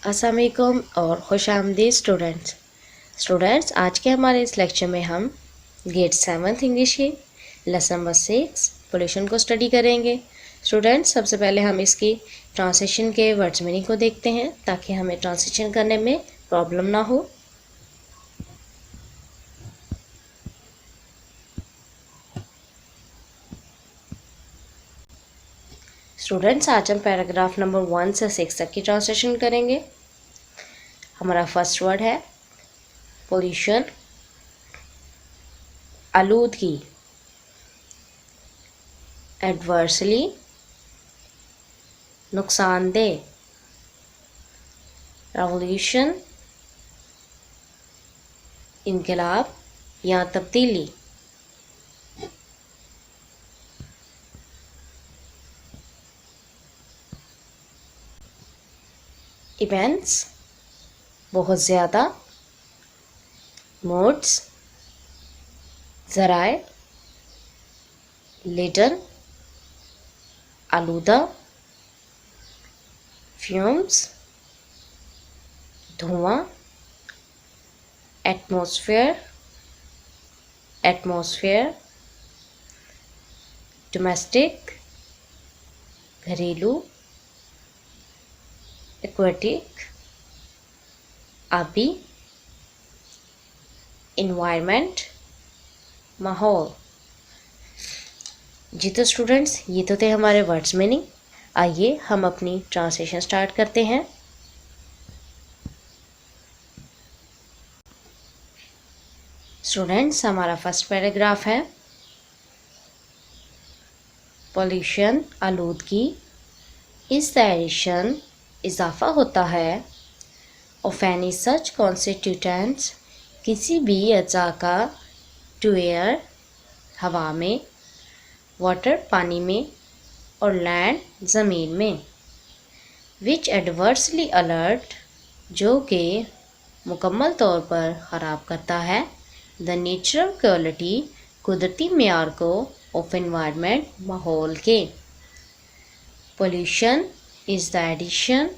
अस्सलाम वालेकुम और खुशामदीद स्टूडेंट्स आज के हमारे इस लेक्चर में हम ग्रेड 7th इंग्लिश की लेसन नंबर 6 पोल्यूशन को स्टडी करेंगे। स्टूडेंट्स सबसे पहले हम इसकी ट्रांसलेशन के वर्ड्स मीनिंग को देखते हैं ताकि हमें ट्रांसलेशन करने में प्रॉब्लम ना हो। स्टूडेंट्स आज हम पैराग्राफ नंबर 1 से 6 तक की ट्रांसलेशन करेंगे। हमारा फर्स्ट वर्ड है पोल्यूशन, आलूदगी। एडवर्सली, नुकसानदेह। रेवोल्यूशन, इनकलाब या तब्दीली। इवेंट्स, बहुत ज़्यादा। मोड्स, ज़राए। लेडन, आलूदा। फ्यूम्स, धुआं। एटमॉस्फेयर। डोमेस्टिक, घरेलू। एक्वेटिक, आबी। इन्वायरमेंट, माहौल। जी तो स्टूडेंट्स ये तो थे हमारे वर्ड्स मीनिंग। आइए हम अपनी ट्रांसलेशन स्टार्ट करते हैं। स्टूडेंट्स हमारा फर्स्ट पैराग्राफ है पॉल्यूशन, आलूदगी इज द एडिशन, इजाफा होता है ऑफ एनी सच कॉन्स्टिट्यूटेंट्स, किसी भी अज्जा का, टू एयर, हवा में, वाटर, पानी में, और लैंड, ज़मीन में, विच एडवर्सली अलर्ट, जो कि मुकम्मल तौर पर ख़राब करता है, द नेचुरल क्वालिटी, कुदरती मेयार को, ऑफ एनवायरनमेंट, माहौल के। Pollution is the addition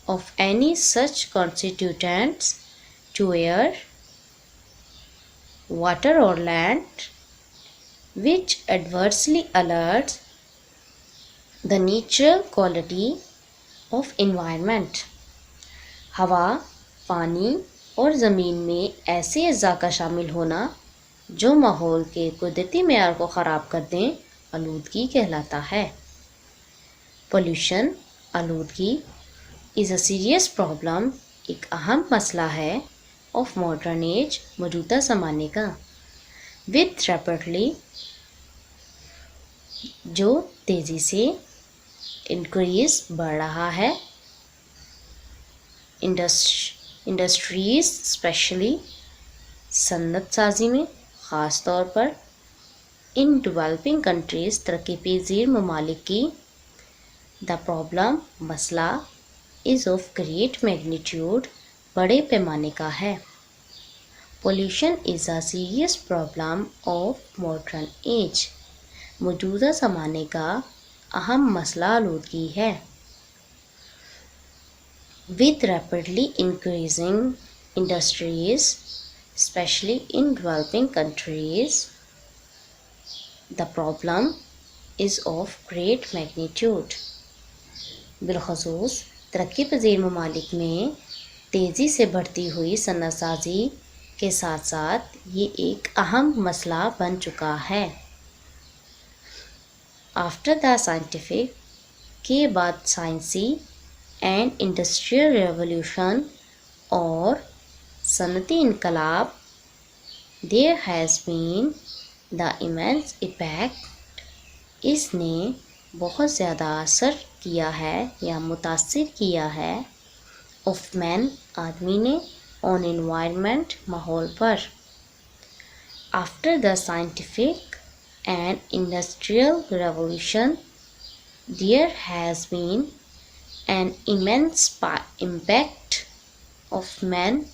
of any such constituents to air, water or land which adversely alerts the natural quality of environment। हवा, पानी और ज़मीन में ऐसे अज़्ज़ा का शामिल होना जो माहौल के कुदरती मेयार को ख़राब कर दें, आलूदगी कहलाता है। पोल्यूशन, आलूदगी इज़ अ सीरियस प्रॉब्लम, एक अहम मसला है, ऑफ मॉडर्न एज, मौजूदा ज़माने का, विथ रैपिडली, जो तेज़ी से, इंक्रीज, बढ़ रहा है, इंडस्ट्रीज स्पेशली, सन्नत साजी में ख़ास तौर पर, इन डेवलपिंग कंट्रीज़, तरक्की पज़ीर ममालिक की, द प्रॉब्लम, मसला, इज़ ऑफ ग्रेट मैग्नीट्यूड, बड़े पैमाने का है। Pollution is a serious problem of modern age, मौजूदा ज़माने का अहम मसला आलूदगी है। With rapidly increasing industries specially in developing countries, the problem is of great magnitude, बिलखसूस तरक्की पज़ीर ममालिक में तेज़ी से बढ़ती हुई सन्नतसाजी के साथ साथ ये एक अहम मसला बन चुका है। आफ्टर द साइंटिफिक, के बाद साइंसी, एंड इंडस्ट्रियल रेवोल्यूशन, और सनती इनकलाब, there has been the immense impact, इसने बहुत ज़्यादा असर किया है या मुतासिर किया है, ऑफ मैन, आदमी ने, ऑन एनवायरनमेंट, माहौल पर। After the scientific and industrial revolution, there has been an immense impact of man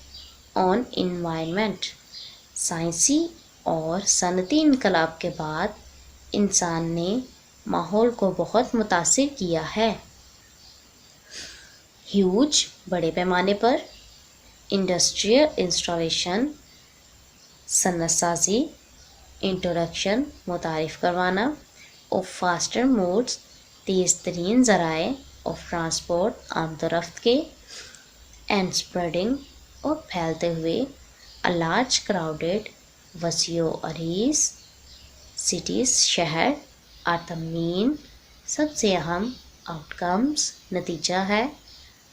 on environment, साइंसी और सनती इनकलाब के बाद इंसान ने माहौल को बहुत मुतासिर किया है। ह्यूज बड़े पैमाने पर, इंडस्ट्रियल इंस्टॉलेशन सन्नतसाजी, इंट्रोडक्शन मुतारिफ़ करवाना, ऑफ फास्टर मोड्स तेज़ तरीन ज़राए ऑफ ट्रांसपोर्ट आमदोरफ्त के, एंड स्प्रेडिंग और फैलते हुए, अ लार्ज क्राउडेड वसीओ अरीज सिटीज़ शहर आर द मेन सबसे अहम आउटकम्स नतीजा है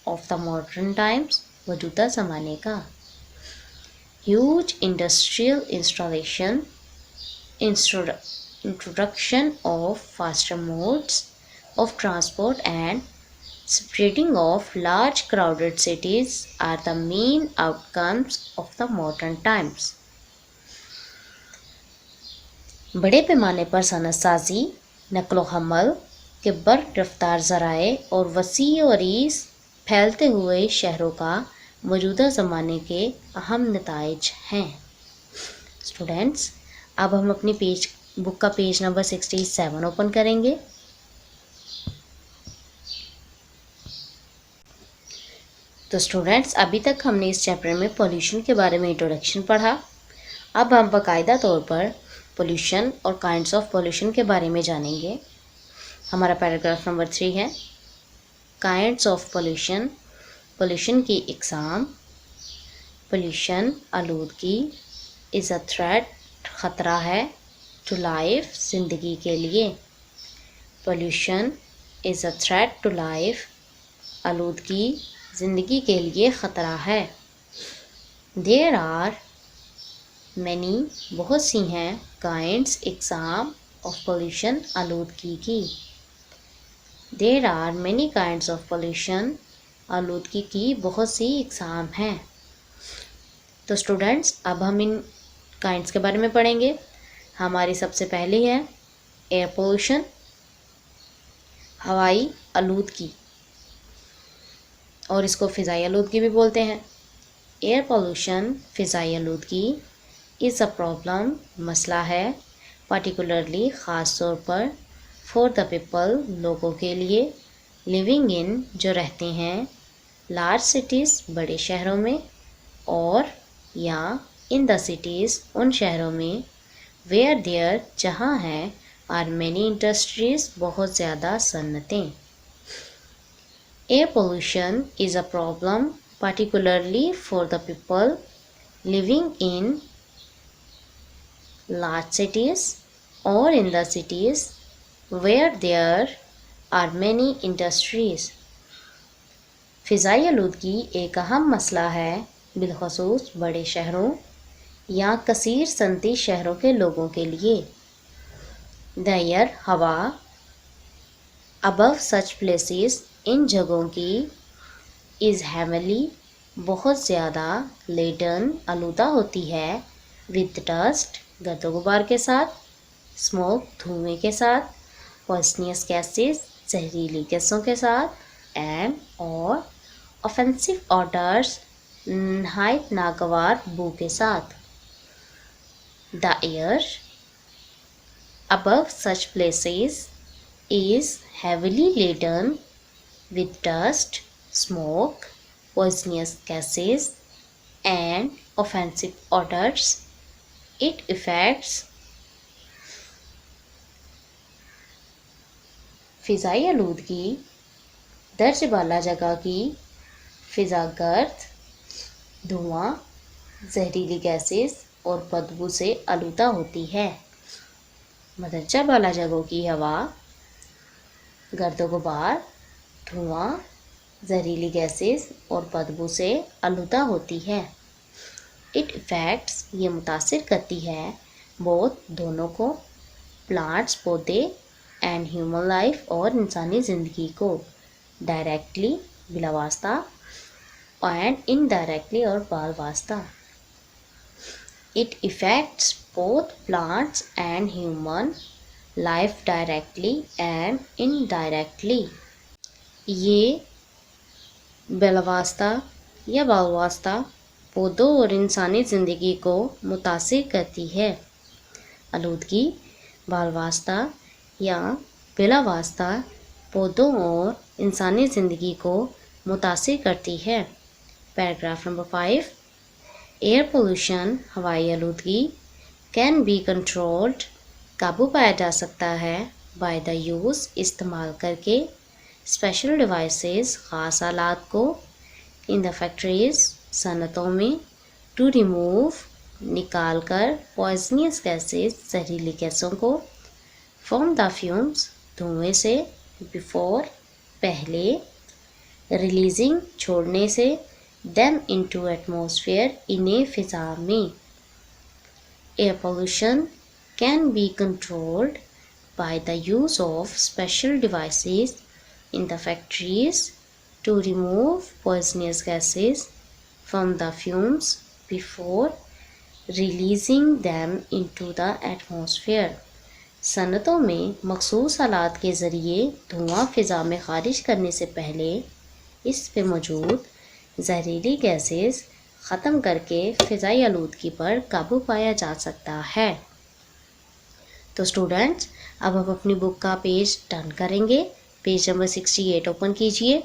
ऑफ द मॉडर्न टाइम्स मौजूदा ज़माने का। Huge industrial installation, introduction of faster modes of transport and spreading of large crowded cities are the main outcomes of the modern times. बड़े पैमाने पर सनअतसाजी, नकलो हमल के बर रफ्तार ज़राए और वसी और अरीज़ फैलते हुए शहरों का मौजूदा ज़माने के अहम नताइज हैं। स्टूडेंट्स, अब हम अपनी बुक का पेज नंबर 67 ओपन करेंगे। तो स्टूडेंट्स, अभी तक हमने इस चैप्टर में पोल्यूशन के बारे में इंट्रोडक्शन पढ़ा। अब हम बाकायदा तौर पर पोल्यूशन और काइंड्स ऑफ पोल्यूशन के बारे में जानेंगे। हमारा पैराग्राफ नंबर 3 है काइंड्स ऑफ पोल्यूशन, पोल्यूशन की इकसाम। पोल्यूशन आलूदगी इज़ अ थ्रेट, ख़तरा है, टू लाइफ ज़िंदगी के लिए। Pollution is a threat to life, आलूदगी ज़िंदगी के लिए ख़तरा है। देयर आर मैनी, बहुत सी हैं, काइंड्स इकसाम ऑफ पोल्यूशन आलूदगी की। There are many kinds of pollution, आलूदगी की बहुत सी इकसाम हैं। तो स्टूडेंट्स, अब हम इन काइंड्स के बारे में पढ़ेंगे। हमारी सबसे पहली है एयर पोल्यूशन, हवाई आलूदगी, और इसको फ़िज़ाई आलूदगी भी बोलते हैं। एयर पोल्यूशन, फ़िज़ाई आलूदगी इज़ अ प्रॉब्लम, मसला है, पार्टिकुलरली ख़ास तौर पर, फॉर द पीपल लोगों के लिए, लिविंग इन जो रहते हैं, लार्ज सिटीज़ बड़े शहरों में, और या इन द सिटीज़ उन शहरों में, वेयर देयर जहाँ हैं, आर मैनी इंडस्ट्रीज़ बहुत ज़्यादा सन्नतें। Air pollution is a problem particularly for the people living in large cities और in the cities where there are many industries. फ़िज़ाई आलूदगी एक अहम मसला है, बिलख़ुसूस बड़े शहरों या कसीर सनती शहरों के लोगों के लिए। द एयर हवा, अबव सच प्लेसेस इन जगहों की, इज़ हेवली बहुत ज़्यादा, लेडन आलूदा होती है, विद डस्ट गर्दो गुबार के साथ, स्मोक धुएँ के साथ, पॉइजनियस गैसेस जहरीली गैसों के साथ, एंड और ऑफेंसिव ऑडर्स नहायत नागवार बू के साथ। The air above such places is heavily laden with dust, smoke, poisonous gases, and offensive odors. It affects फ़िज़ाई आलूदगी दर्ज बाला जगह की फ़िज़ा गर्द, धुआं, जहरीली गैसेस और बदबू से आलूदा होती है। मदरजा बाला जगहों की हवा गर्दो गुबार, धुआं, जहरीली गैसेस और बदबू से आलूदा होती है। इट इफ़ेक्ट्स ये मुतासिर करती है, बोथ दोनों को, प्लांट्स पौधे, एंड ह्यूमन लाइफ और इंसानी ज़िंदगी को, डायरेक्टली बिलावास्ता, एंड इनडायरेक्टली और बालवास्ता। It affects both plants and human life directly and indirectly. ये बिलावास्ता या बालवास्ता पौधों और इंसानी ज़िंदगी को मुतासिर करती है। आलूदगी बालवास्ता या बिलावास्ता पौधों और इंसानी ज़िंदगी को मुतासिर करती है। पैराग्राफ नंबर 5, एयर पोल्यूशन हवाई आलूदगी कैन बी कंट्रोल्ड काबू पाया जा सकता है बाय द यूज़ इस्तेमाल करके स्पेशल डिवाइसेस ख़ास आलात को इन द फैक्ट्रीज सनतों में टू रिमूव निकाल कर पॉइजनियस गैसेस जहरीली गैसों को फ्रॉम द फ्यूम्स धुएं से बिफोर पहले रिलीजिंग छोड़ने से देम इनटू एटमॉस्फेयर इन्हें फिजा में। Air pollution can be controlled by the use of special devices in the factories to remove poisonous gases from the fumes before releasing them into the atmosphere। सनतों में मखसूस आलात के ज़रिए धुआं फ़िज़ा में ख़ारिज करने से पहले इस पे मौजूद जहरीली गैसेस ख़त्म करके फ़िज़ाई आलूदगी पर काबू पाया जा सकता है। तो स्टूडेंट्स, अब हम अपनी बुक का पेज टर्न करेंगे। पेज नंबर 68 ओपन कीजिए।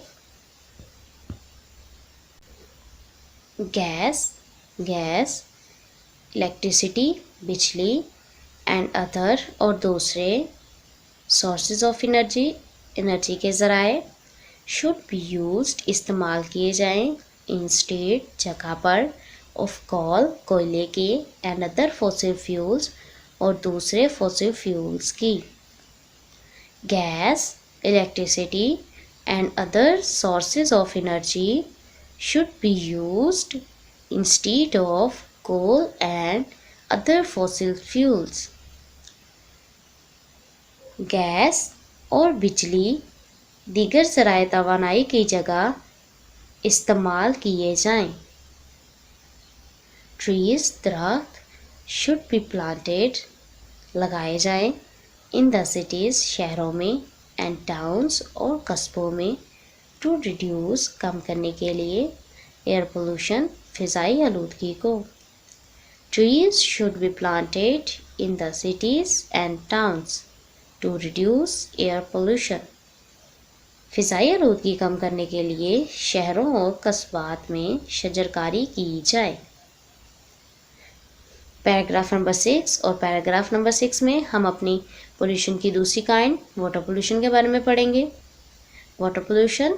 गैस, इलेक्ट्रिसिटी बिजली एंड अदर और दूसरे सोर्सेज ऑफ एनर्जी के ज़राए शुड बी यूज्ड इस्तेमाल किए जाएं इंस्टेड जगह पर ऑफ कोयले के एंड अदर फॉसिल फ्यूल्स और दूसरे फॉसिल फ्यूल्स की। Gas, electricity and other sources of energy should be used instead of coal and other fossil fuels. Gas और बिजली दीगर ज़राए तवानाई की जगह इस्तेमाल किए जाएं। ट्रीज दरख्त शुड बी प्लांटेड लगाए जाएं इन द सिटीज़ शहरों में एंड टाउन्स और कस्बों में टू रिड्यूस कम करने के लिए एयर पोल्यूशन फ़िज़ाई आलूदगी को। Trees should be planted in the cities and towns to reduce air pollution. फ़िज़ाई आलूदगी कम करने के लिए शहरों और कस्बात में शजरकारी की जाए। पैराग्राफ नंबर 6 और पैराग्राफ नंबर 6 में हम अपनी पोल्यूशन की दूसरी काइंड वाटर पोल्यूशन के बारे में पढ़ेंगे। वाटर पोल्यूशन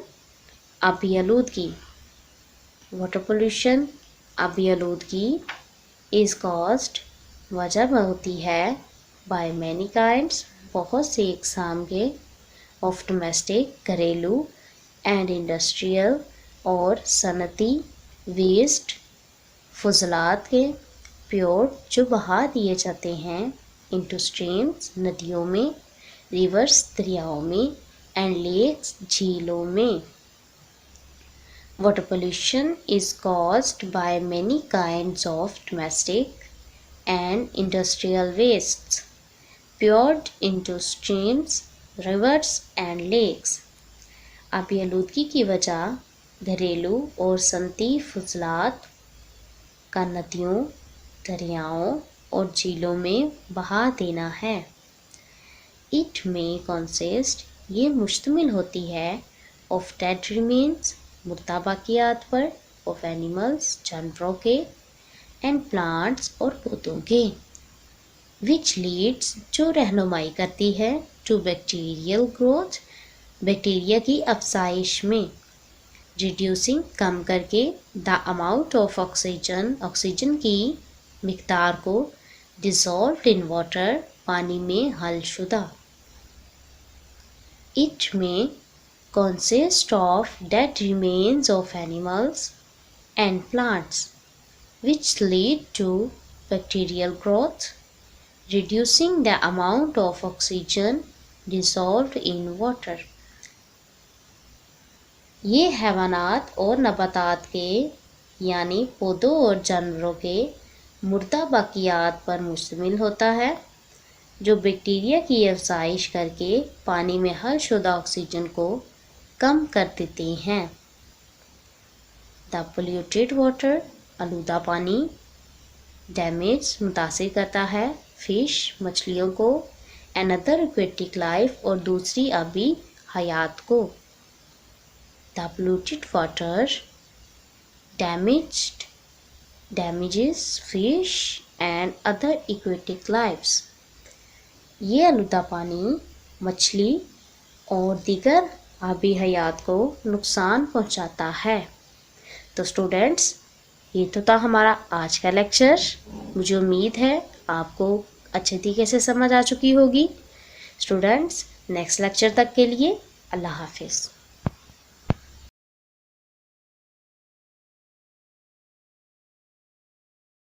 आबी आलूदगी। वाटर पोल्यूशन आबी आलूदगी इज़ कॉज्ड वजह होती है बाय मैनी काइंड्स बहुत से इकसाम के ऑफ डोमेस्टिक घरेलू एंड इंडस्ट्रियल और सनती वेस्ट फजलात के प्योर जो बहा दिए जाते हैं इनटू स्ट्रीम्स नदियों में, रिवर्स दरियाओं में एंड लेक्स झीलों में। Water pollution is caused by many kinds of domestic and industrial wastes poured into streams, rivers and lakes. आबी आलूदगी की वजह घरेलू और सनती फजलात का नदियों, दरियाओं और झीलों में बहा देना है। इट में कंसिस्ट ये मुश्तमिल होती है ऑफ डेड रिमेन्स मुर्दा बाकियात पर, ऑफ एनिमल्स जानवरों के एंड प्लांट्स और पौधों के, विच लीड्स जो रहनुमाई करती है टू बैक्टीरियल ग्रोथ बैक्टीरिया की अफजाइश में, रिड्यूसिंग कम करके द अमाउंट ऑफ ऑक्सीजन की मिकदार को, डिज़ोल्व्ड इन वाटर पानी में हल शुदा। इट में consist of dead remains of animals and plants which lead to bacterial growth, reducing the amount of oxygen dissolved in water. ये हैवानात और नबातात के यानी पौधों और जानवरों के मुर्दा बाकियात पर मुश्तमिल होता है जो बैक्टीरिया की अफजाइश करके पानी में हल शुदा ऑक्सीजन को कम कर देते हैं। द पोल्यूटेड वाटर आलूदा पानी डैमेज मुतासिर करता है फिश मछलियों को एंड अदर एक्वेटिक लाइफ और दूसरी आबी हयात को। The polluted water damages fish and other aquatic lives. ये आलूदा पानी मछली और दीगर आबी हयात को नुकसान पहुंचाता है। तो स्टूडेंट्स, ये तो था हमारा आज का लेक्चर। मुझे उम्मीद है आपको अच्छे तरीके से समझ आ चुकी होगी। स्टूडेंट्स, नेक्स्ट लेक्चर तक के लिए अल्लाह हाफिज़।